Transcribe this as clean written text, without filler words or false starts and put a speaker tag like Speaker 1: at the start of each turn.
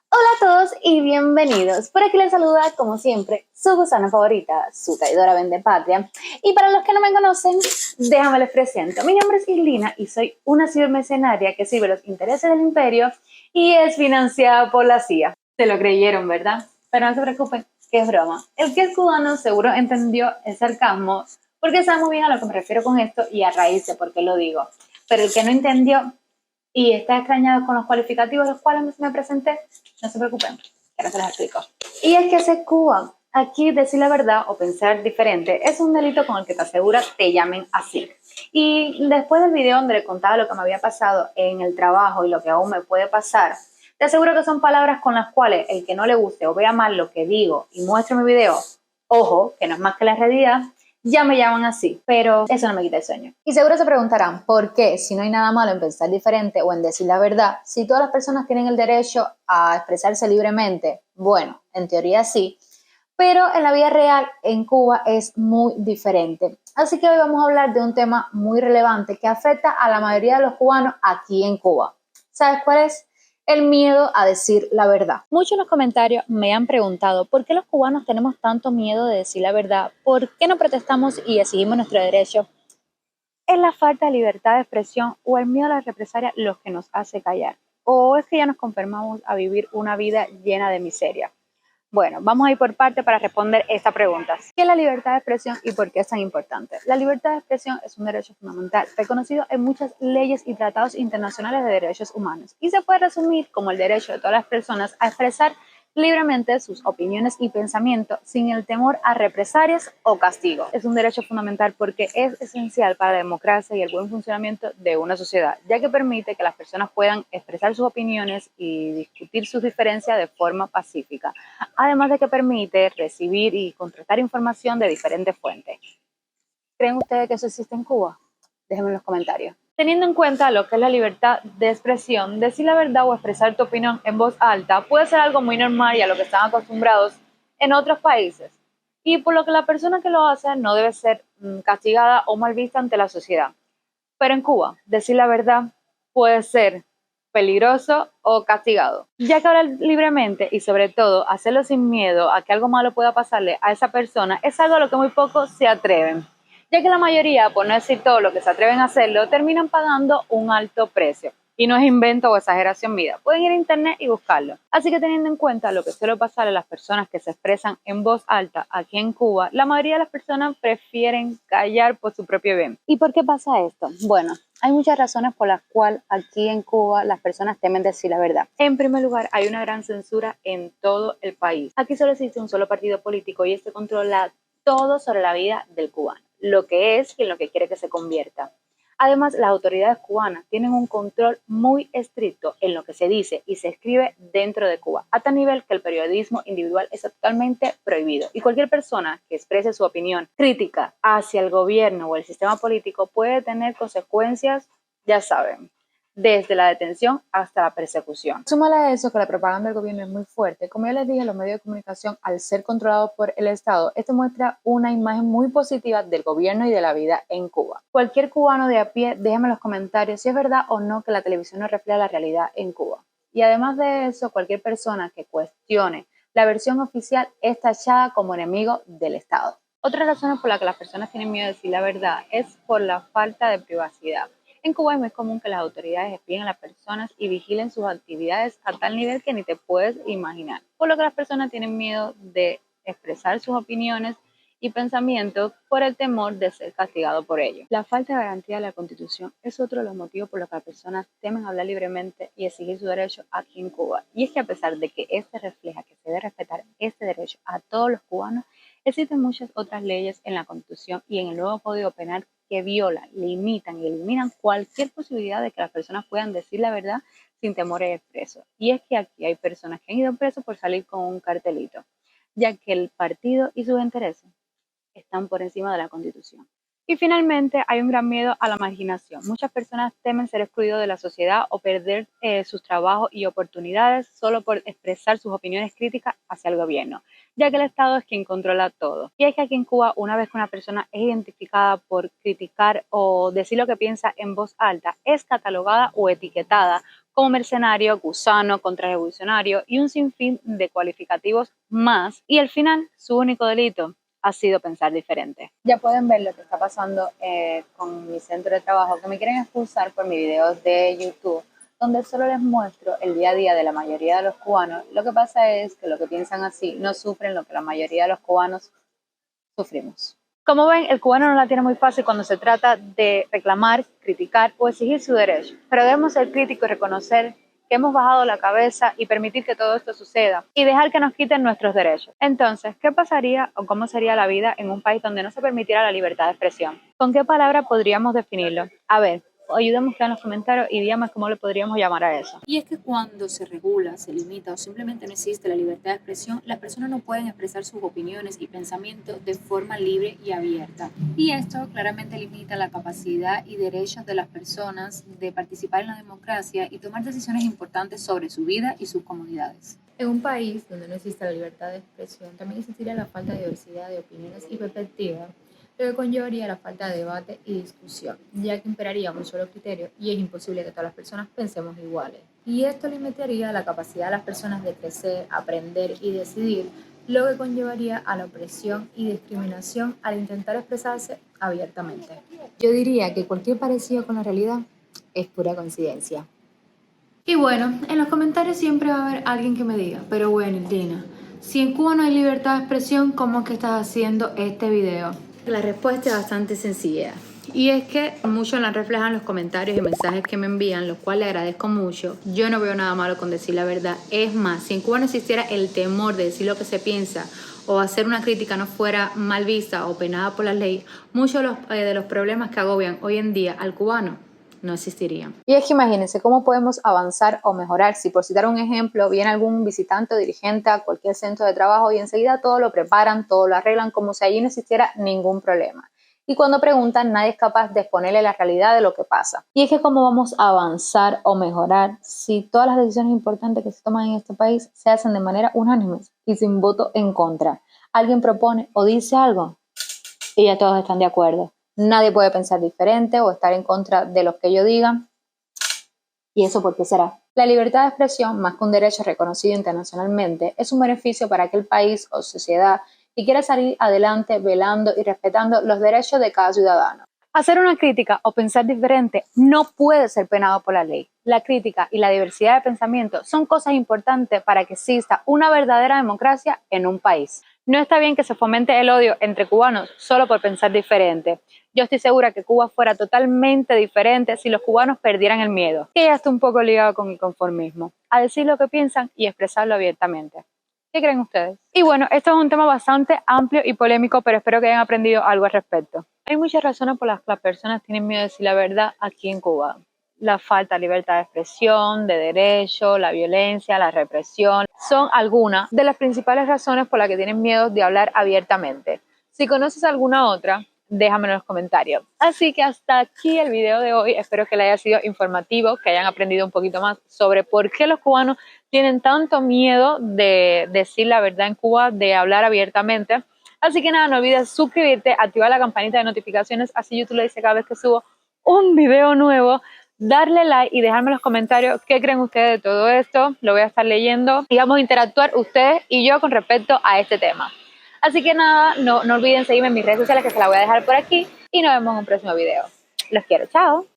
Speaker 1: Hola a todos y bienvenidos. Por aquí les saluda, como siempre, su gusana favorita, su traidora vendepatria. Y para los que no me conocen, déjame les presento. Mi nombre es Irlina y soy una cibermercenaria que sirve los intereses del imperio y es financiada por la CIA. Se lo creyeron, ¿verdad? Pero no se preocupen, que es broma. El que es cubano seguro entendió el sarcasmo porque sabe muy bien a lo que me refiero con esto y a raíz de por qué lo digo. Pero el que no entendió y está extrañado con los cualificativos los cuales me presenté, no se preocupen, que ahora se los explico. Y es que se Cuba. Aquí decir la verdad o pensar diferente es un delito con el que te asegura te llamen así. Y después del video donde le contaba lo que me había pasado en el trabajo y lo que aún me puede pasar, te aseguro que son palabras con las cuales el que no le guste o vea mal lo que digo y muestre mi video, ojo, que no es más que la realidad, ya me llaman así, pero eso no me quita el sueño. Y seguro se preguntarán, ¿por qué si no hay nada malo en pensar diferente o en decir la verdad, si todas las personas tienen el derecho a expresarse libremente? Bueno, en teoría sí, pero en la vida real en Cuba es muy diferente. Así que hoy vamos a hablar de un tema muy relevante que afecta a la mayoría de los cubanos aquí en Cuba. ¿Sabes cuál es? El miedo a decir la verdad. Muchos en los comentarios me han preguntado por qué los cubanos tenemos tanto miedo de decir la verdad, por qué no protestamos y exigimos nuestros derechos. ¿Es la falta de libertad de expresión o el miedo a la represalia lo que nos hace callar? ¿O es que ya nos conformamos a vivir una vida llena de miseria? Bueno, vamos a ir por parte para responder esta pregunta. ¿Qué es la libertad de expresión y por qué es tan importante? La libertad de expresión es un derecho fundamental reconocido en muchas leyes y tratados internacionales de derechos humanos y se puede resumir como el derecho de todas las personas a expresar libremente sus opiniones y pensamientos sin el temor a represalias o castigo. Es un derecho fundamental porque es esencial para la democracia y el buen funcionamiento de una sociedad, ya que permite que las personas puedan expresar sus opiniones y discutir sus diferencias de forma pacífica, además de que permite recibir y contrastar información de diferentes fuentes. ¿Creen ustedes que eso existe en Cuba? Déjenme en los comentarios. Teniendo en cuenta lo que es la libertad de expresión, decir la verdad o expresar tu opinión en voz alta puede ser algo muy normal y a lo que están acostumbrados en otros países, y por lo que la persona que lo hace no debe ser castigada o mal vista ante la sociedad. Pero en Cuba, decir la verdad puede ser peligroso o castigado, ya que hablar libremente y sobre todo hacerlo sin miedo a que algo malo pueda pasarle a esa persona es algo a lo que muy pocos se atreven, ya que la mayoría, por no decir todo lo que se atreven a hacerlo, terminan pagando un alto precio. Y no es invento o exageración mía, pueden ir a internet y buscarlo. Así que teniendo en cuenta lo que suele pasar a las personas que se expresan en voz alta aquí en Cuba, la mayoría de las personas prefieren callar por su propio bien. ¿Y por qué pasa esto? Bueno, hay muchas razones por las cuales aquí en Cuba las personas temen decir la verdad. En primer lugar, hay una gran censura en todo el país. Aquí solo existe un solo partido político y este controla todo sobre la vida del cubano, lo que es y en lo que quiere que se convierta. Además, las autoridades cubanas tienen un control muy estricto en lo que se dice y se escribe dentro de Cuba, a tal nivel que el periodismo individual es totalmente prohibido. Y cualquier persona que exprese su opinión crítica hacia el gobierno o el sistema político puede tener consecuencias, ya saben, desde la detención hasta la persecución. Súmale a eso que la propaganda del gobierno es muy fuerte. Como ya les dije, los medios de comunicación, al ser controlados por el Estado, esto muestra una imagen muy positiva del gobierno y de la vida en Cuba. Cualquier cubano de a pie, déjame en los comentarios si es verdad o no que la televisión no refleja la realidad en Cuba. Y además de eso, cualquier persona que cuestione la versión oficial es tachada como enemigo del Estado. Otra razón por la que las personas tienen miedo de decir la verdad es por la falta de privacidad. En Cuba es muy común que las autoridades espíen a las personas y vigilen sus actividades a tal nivel que ni te puedes imaginar, por lo que las personas tienen miedo de expresar sus opiniones y pensamientos por el temor de ser castigado por ello. La falta de garantía de la Constitución es otro de los motivos por los que las personas temen hablar libremente y exigir su derecho aquí en Cuba. Y es que a pesar de que este refleja que se debe respetar este derecho a todos los cubanos, existen muchas otras leyes en la Constitución y en el nuevo Código Penal que violan, limitan y eliminan cualquier posibilidad de que las personas puedan decir la verdad sin temor a ir preso. Y es que aquí hay personas que han ido presos por salir con un cartelito, ya que el partido y sus intereses están por encima de la Constitución. Y finalmente hay un gran miedo a la marginación. Muchas personas temen ser excluidos de la sociedad o perder sus trabajos y oportunidades solo por expresar sus opiniones críticas hacia el gobierno, ya que el Estado es quien controla todo. Y es que aquí en Cuba, una vez que una persona es identificada por criticar o decir lo que piensa en voz alta, es catalogada o etiquetada como mercenario, gusano, contrarrevolucionario y un sinfín de cualificativos más. Y al final, su único delito ha sido pensar diferente. Ya pueden ver lo que está pasando con mi centro de trabajo, que me quieren expulsar por mis videos de YouTube, donde solo les muestro el día a día de la mayoría de los cubanos. Lo que pasa es que los que piensan así no sufren lo que la mayoría de los cubanos sufrimos. Como ven, el cubano no la tiene muy fácil cuando se trata de reclamar, criticar o exigir su derecho, pero debemos ser críticos y reconocer que hemos bajado la cabeza y permitir que todo esto suceda y dejar que nos quiten nuestros derechos. Entonces, ¿qué pasaría o cómo sería la vida en un país donde no se permitiera la libertad de expresión? ¿Con qué palabra podríamos definirlo? A ver, ayúdenme en los comentarios y díganme cómo le podríamos llamar a eso.
Speaker 2: Y es que cuando se regula, se limita o simplemente no existe la libertad de expresión, las personas no pueden expresar sus opiniones y pensamientos de forma libre y abierta. Y esto claramente limita la capacidad y derechos de las personas de participar en la democracia y tomar decisiones importantes sobre su vida y sus comunidades. En un país donde no existe la libertad de expresión, también existiría la falta de diversidad de opiniones y perspectivas, lo que conllevaría la falta de debate y discusión, ya que imperaría un solo criterio y es imposible que todas las personas pensemos iguales. Y esto limitaría la capacidad de las personas de crecer, aprender y decidir, lo que conllevaría a la opresión y discriminación al intentar expresarse abiertamente. Yo diría que cualquier parecido con la realidad es pura coincidencia. Y bueno, en los comentarios siempre va a haber alguien que me diga, pero bueno, Dina, si en Cuba no hay libertad de expresión, ¿cómo es que estás haciendo este video? La respuesta es bastante sencilla. Y es que muchos la reflejan los comentarios y mensajes que me envían, los cuales le agradezco mucho. Yo no veo nada malo con decir la verdad. Es más, si en Cuba no existiera el temor de decir lo que se piensa o hacer una crítica no fuera mal vista o penada por la ley, muchos de los problemas que agobian hoy en día al cubano no existirían.
Speaker 1: Y es que imagínense cómo podemos avanzar o mejorar si, por citar un ejemplo, viene algún visitante o dirigente a cualquier centro de trabajo y enseguida todo lo preparan, todo lo arreglan como si allí no existiera ningún problema. Y cuando preguntan, nadie es capaz de exponerle la realidad de lo que pasa. Y es que cómo vamos a avanzar o mejorar si todas las decisiones importantes que se toman en este país se hacen de manera unánime y sin voto en contra. Alguien propone o dice algo y ya todos están de acuerdo. Nadie puede pensar diferente o estar en contra de lo que yo diga. ¿Y eso por qué será? La libertad de expresión, más que un derecho reconocido internacionalmente, es un beneficio para aquel país o sociedad que quiera salir adelante velando y respetando los derechos de cada ciudadano. Hacer una crítica o pensar diferente no puede ser penado por la ley. La crítica y la diversidad de pensamiento son cosas importantes para que exista una verdadera democracia en un país. No está bien que se fomente el odio entre cubanos solo por pensar diferente. Yo estoy segura que Cuba fuera totalmente diferente si los cubanos perdieran el miedo, que ya está un poco ligado con el conformismo, a decir lo que piensan y expresarlo abiertamente. ¿Qué creen ustedes? Y bueno, esto es un tema bastante amplio y polémico, pero espero que hayan aprendido algo al respecto. Hay muchas razones por las que las personas tienen miedo de decir la verdad aquí en Cuba. La falta de libertad de expresión, de derecho, la violencia, la represión, son algunas de las principales razones por las que tienen miedo de hablar abiertamente. Si conoces alguna otra, déjame en los comentarios. Así que hasta aquí el video de hoy. Espero que les haya sido informativo, que hayan aprendido un poquito más sobre por qué los cubanos tienen tanto miedo de decir la verdad en Cuba, de hablar abiertamente. Así que nada, no olvides suscribirte, activar la campanita de notificaciones, así YouTube le dice cada vez que subo un video nuevo, darle like y dejarme en los comentarios qué creen ustedes de todo esto. Lo voy a estar leyendo y vamos a interactuar ustedes y yo con respecto a este tema. Así que nada, no olviden seguirme en mis redes sociales que se las voy a dejar por aquí y nos vemos en un próximo video. Los quiero, chao.